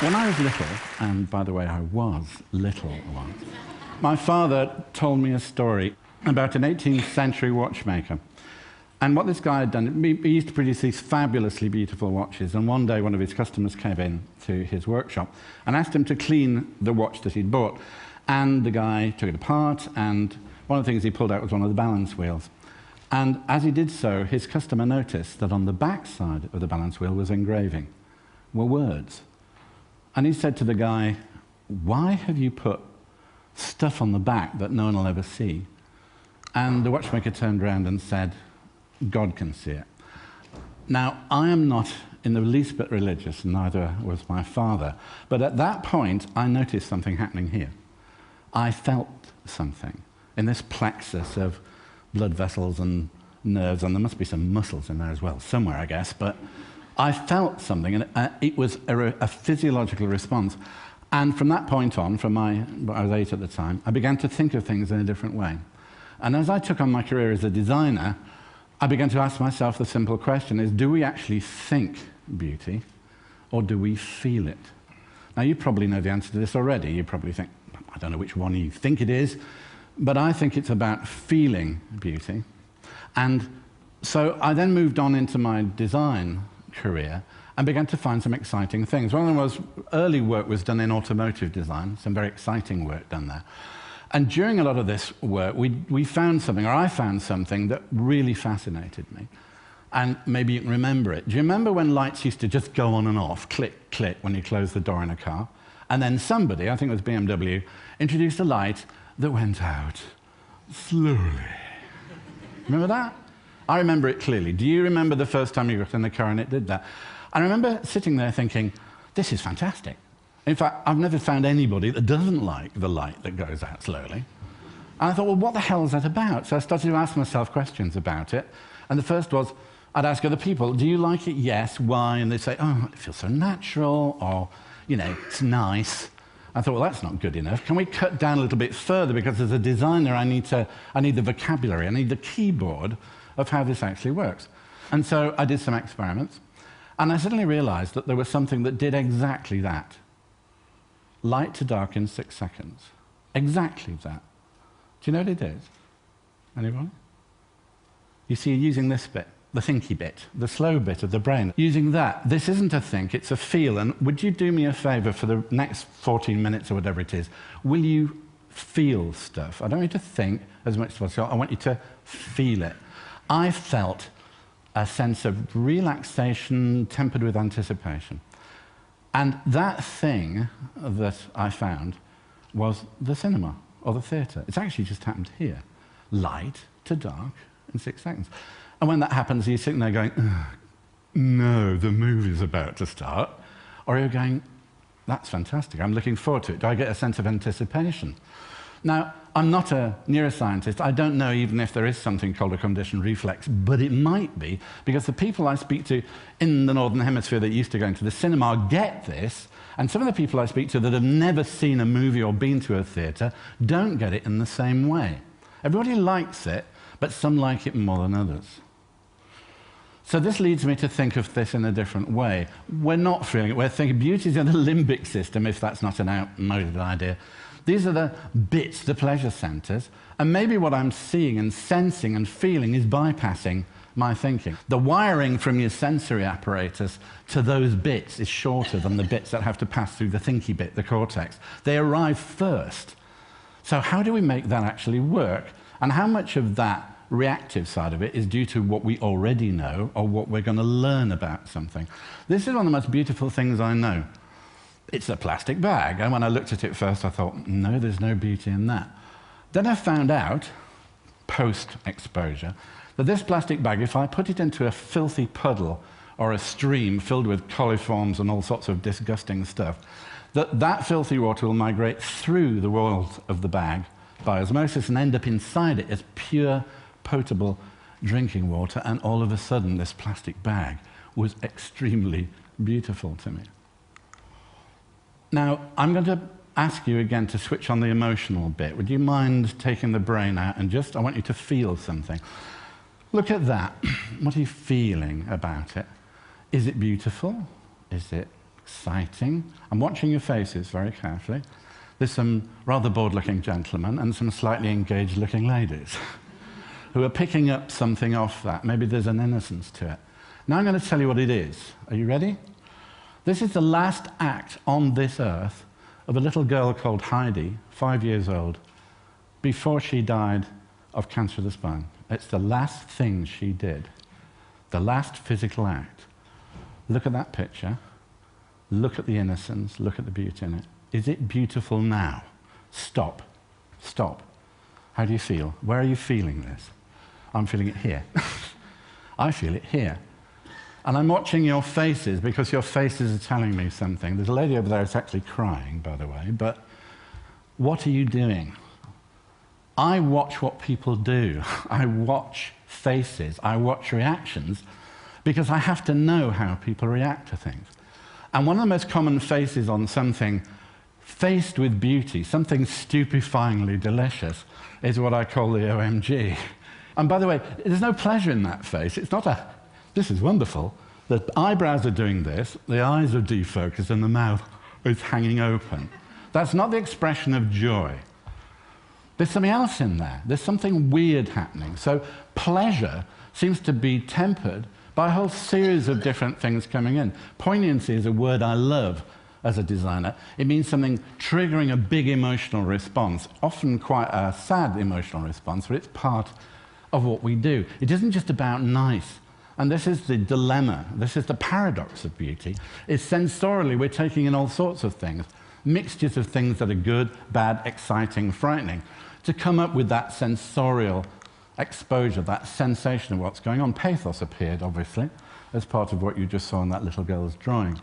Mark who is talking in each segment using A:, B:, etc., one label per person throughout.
A: When I was little, and by the way, I was little once, my father told me a story about an 18th century watchmaker. And what this guy had done, he used to produce these fabulously beautiful watches, and one day one of his customers came in to his workshop and asked him to clean the watch that he'd bought. And the guy took it apart, and one of the things he pulled out was one of the balance wheels. And as he did so, his customer noticed that on the back side of the balance wheel was engraving, were words. And he said to the guy, "Why have you put stuff on the back that no one will ever see?" And the watchmaker turned around and said, "God can see it." Now, I am not in the least bit religious, neither was my father, but at that point, I noticed something happening here. I felt something in this plexus of blood vessels and nerves, and there must be some muscles in there as well, somewhere, I guess, but I felt something, and it was a physiological response. And from that point on, I was 8 at the time, I began to think of things in a different way. And as I took on my career as a designer, I began to ask myself the simple question is, do we actually think beauty, or do we feel it? Now, you probably know the answer to this already. You probably think, I don't know which one you think it is, but I think it's about feeling beauty. And so I then moved on into my design career and began to find some exciting things. One of them was early work was done in automotive design, some very exciting work done there. And during a lot of this work, we found something, or I found something that really fascinated me. And maybe you can remember it. Do you remember when lights used to just go on and off, click, click, when you closed the door in a car? And then somebody, I think it was BMW, introduced a light that went out slowly. Remember that? I remember it clearly. Do you remember the first time you got in the car and it did that? I remember sitting there thinking, this is fantastic. In fact, I've never found anybody that doesn't like the light that goes out slowly. And I thought, well, what the hell is that about? So I started to ask myself questions about it. And the first was, I'd ask other people, do you like it? Yes. Why? And they'd say, oh, it feels so natural, or, you know, it's nice. I thought, well, that's not good enough. Can we cut down a little bit further? Because as a designer, I need the vocabulary, I need the keyboard of how this actually works. And so I did some experiments, and I suddenly realized that there was something that did exactly that. Light to dark in 6 seconds. Exactly that. Do you know what it is? Anyone? You see, using this bit, the thinky bit, the slow bit of the brain. Using that, this isn't a think, it's a feel. And would you do me a favor for the next 14 minutes or whatever it is? Will you feel stuff? I don't want you to think as much as possible. I want you to feel it. I felt a sense of relaxation tempered with anticipation. And that thing that I found was the cinema, or the theatre. It's actually just happened here. Light to dark in 6 seconds. And when that happens, you're sitting there going, no, the movie's about to start. Or you're going, that's fantastic, I'm looking forward to it. Do I get a sense of anticipation? Now, I'm not a neuroscientist. I don't know even if there is something called a conditioned reflex, but it might be, because the people I speak to in the Northern Hemisphere that used to going to the cinema get this, and some of the people I speak to that have never seen a movie or been to a theatre don't get it in the same way. Everybody likes it, but some like it more than others. So this leads me to think of this in a different way. We're not feeling it. We're thinking beauty is in the limbic system, if that's not an outmoded idea. These are the bits, the pleasure centers, and maybe what I'm seeing and sensing and feeling is bypassing my thinking. The wiring from your sensory apparatus to those bits is shorter than the bits that have to pass through the thinky bit, the cortex. They arrive first. So how do we make that actually work? And how much of that reactive side of it is due to what we already know or what we're going to learn about something? This is one of the most beautiful things I know. It's a plastic bag, and when I looked at it first, I thought, no, there's no beauty in that. Then I found out, post-exposure, that this plastic bag, if I put it into a filthy puddle or a stream filled with coliforms and all sorts of disgusting stuff, that filthy water will migrate through the walls of the bag by osmosis and end up inside it as pure, potable drinking water, and all of a sudden, this plastic bag was extremely beautiful to me. Now, I'm going to ask you again to switch on the emotional bit. Would you mind taking the brain out and I want you to feel something. Look at that. What are you feeling about it? Is it beautiful? Is it exciting. I'm watching your faces very carefully. There's some rather bored-looking gentlemen and some slightly engaged-looking ladies who are picking up something off that. Maybe there's an innocence to it. Now I'm going to tell you what it is. Are you ready? This is the last act on this earth of a little girl called Heidi, 5 years old, before she died of cancer of the spine. It's the last thing she did, the last physical act. Look at that picture. Look at the innocence. Look at the beauty in it. Is it beautiful now? Stop. Stop. How do you feel? Where are you feeling this? I'm feeling it here. I feel it here. And I'm watching your faces because your faces are telling me something. There's a lady over there who's actually crying, by the way, but what are you doing? I watch what people do. I watch faces. I watch reactions because I have to know how people react to things. And one of the most common faces on something faced with beauty, something stupefyingly delicious, is what I call the OMG. And by the way, there's no pleasure in that face. It's not a, this is wonderful. The eyebrows are doing this, the eyes are defocused, and the mouth is hanging open. That's not the expression of joy. There's something else in there. There's something weird happening. So pleasure seems to be tempered by a whole series of different things coming in. Poignancy is a word I love as a designer. It means something triggering a big emotional response, often quite a sad emotional response, but it's part of what we do. It isn't just about nice. And this is the dilemma, this is the paradox of beauty, is sensorially we're taking in all sorts of things, mixtures of things that are good, bad, exciting, frightening, to come up with that sensorial exposure, that sensation of what's going on. Pathos appeared, obviously, as part of what you just saw in that little girl's drawing.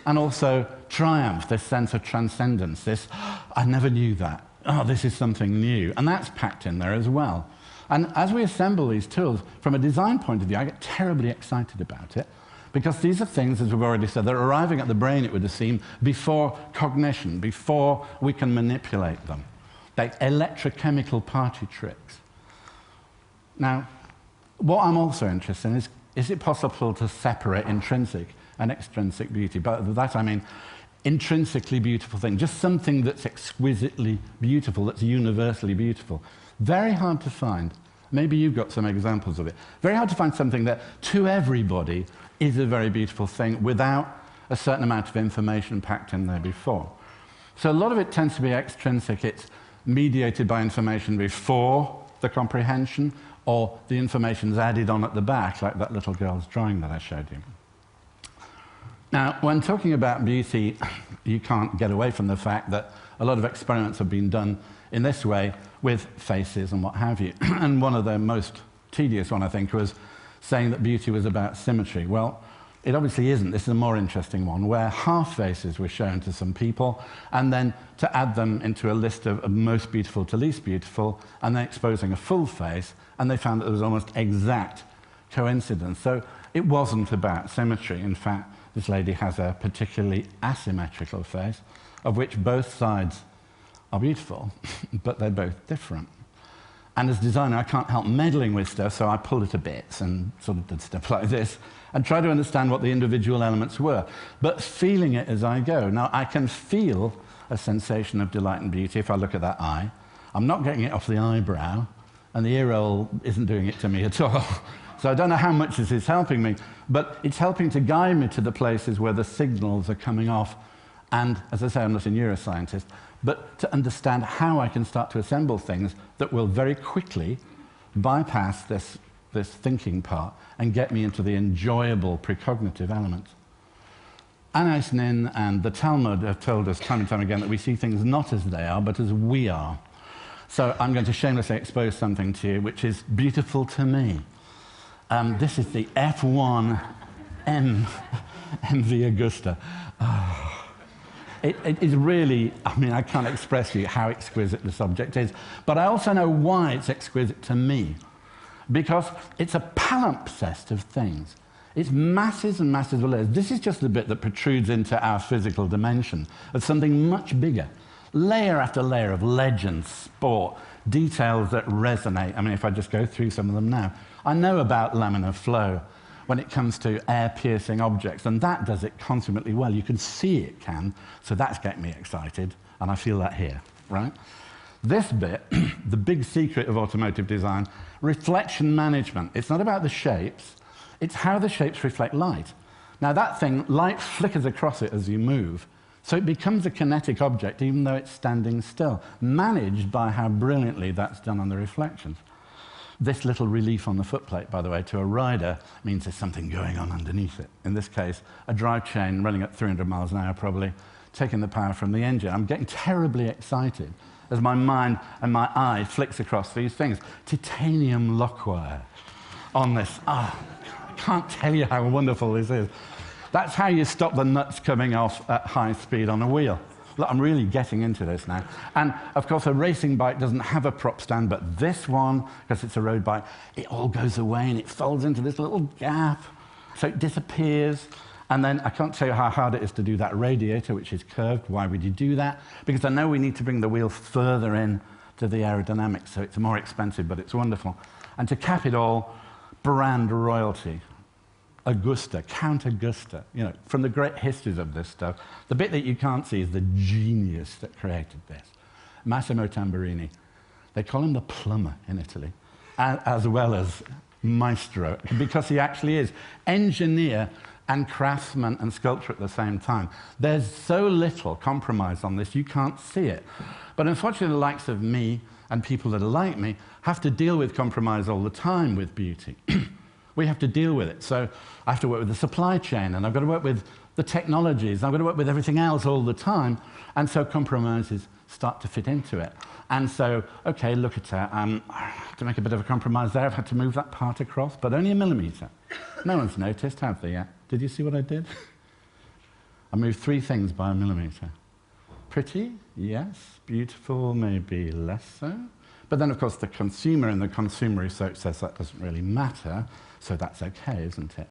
A: And also triumph, this sense of transcendence, this, I never knew that. Oh, this is something new. And that's packed in there as well. And as we assemble these tools, from a design point of view, I get terribly excited about it, because these are things, as we've already said, that are arriving at the brain, it would seem, before cognition, before we can manipulate them. Like electrochemical party tricks. Now, what I'm also interested in is it possible to separate intrinsic and extrinsic beauty? By that I mean intrinsically beautiful thing, just something that's exquisitely beautiful, that's universally beautiful. Very hard to find. Maybe you've got some examples of it. Very hard to find something that, to everybody, is a very beautiful thing without a certain amount of information packed in there before. So a lot of it tends to be extrinsic. It's mediated by information before the comprehension, or the information's added on at the back, like that little girl's drawing that I showed you. Now, when talking about beauty, you can't get away from the fact that a lot of experiments have been done in this way with faces and what have you. And one of the most tedious one, I think, was saying that beauty was about symmetry. Well, it obviously isn't. This is a more interesting one, where half faces were shown to some people, and then to add them into a list of most beautiful to least beautiful, and then exposing a full face, and they found that there was almost exact coincidence. So it wasn't about symmetry. In fact, this lady has a particularly asymmetrical face, of which both sides are beautiful, but they're both different. And as a designer, I can't help meddling with stuff, so I pulled it to bits and sort of did stuff like this, and try to understand what the individual elements were, but feeling it as I go. Now, I can feel a sensation of delight and beauty if I look at that eye. I'm not getting it off the eyebrow, and the ear roll isn't doing it to me at all. So I don't know how much this is helping me, but it's helping to guide me to the places where the signals are coming off. And as I say, I'm not a neuroscientist, but to understand how I can start to assemble things that will very quickly bypass this thinking part and get me into the enjoyable precognitive elements. Anais Nin and the Talmud have told us time and time again that we see things not as they are, but as we are. So I'm going to shamelessly expose something to you which is beautiful to me. This is the F1 MV Agusta. Oh. It is really, I mean, I can't express to you how exquisite this object is, but I also know why it's exquisite to me, because it's a palimpsest of things. It's masses and masses of layers. This is just the bit that protrudes into our physical dimension of something much bigger. Layer after layer of legend, sport, details that resonate. I mean, if I just go through some of them now. I know about laminar flow. when it comes to air-piercing objects, and that does it consummately well. You can see it can, so that's getting me excited, and I feel that here, right? This bit, the big secret of automotive design, reflection management. It's not about the shapes, it's how the shapes reflect light. Now that thing, light flickers across it as you move, so it becomes a kinetic object even though it's standing still, managed by how brilliantly that's done on the reflections. This little relief on the footplate, by the way, to a rider means there's something going on underneath it. In this case, a drive chain running at 300 miles an hour probably, taking the power from the engine. I'm getting terribly excited as my mind and my eye flicks across these things. Titanium lockwire on this. I can't tell you how wonderful this is. That's how you stop the nuts coming off at high speed on a wheel. Look, I'm really getting into this now. And of course, a racing bike doesn't have a prop stand, but this one, because it's a road bike, it all goes away and it folds into this little gap. So it disappears. And then I can't tell you how hard it is to do that radiator, which is curved. Why would you do that? Because I know we need to bring the wheel further in to the aerodynamics, so it's more expensive, but it's wonderful. And to cap it all, brand royalty. Augusta, Count Augusta, you know, from the great histories of this stuff. The bit that you can't see is the genius that created this. Massimo Tamburini. They call him the plumber in Italy, as well as maestro, because he actually is engineer and craftsman and sculptor at the same time. There's so little compromise on this, you can't see it. But unfortunately, the likes of me and people that are like me have to deal with compromise all the time with beauty. We have to deal with it. So I have to work with the supply chain, and I've got to work with the technologies, I've got to work with everything else all the time, and so compromises start to fit into it. And so, okay, look at that. To make a bit of a compromise there, I've had to move that part across, but only a millimetre. No one's noticed, have they yet? Did you see what I did? I moved 3 things by a millimetre. Pretty? Yes. Beautiful? Maybe less so. But then, of course, the consumer in the consumer research says that doesn't really matter, so that's okay, isn't it?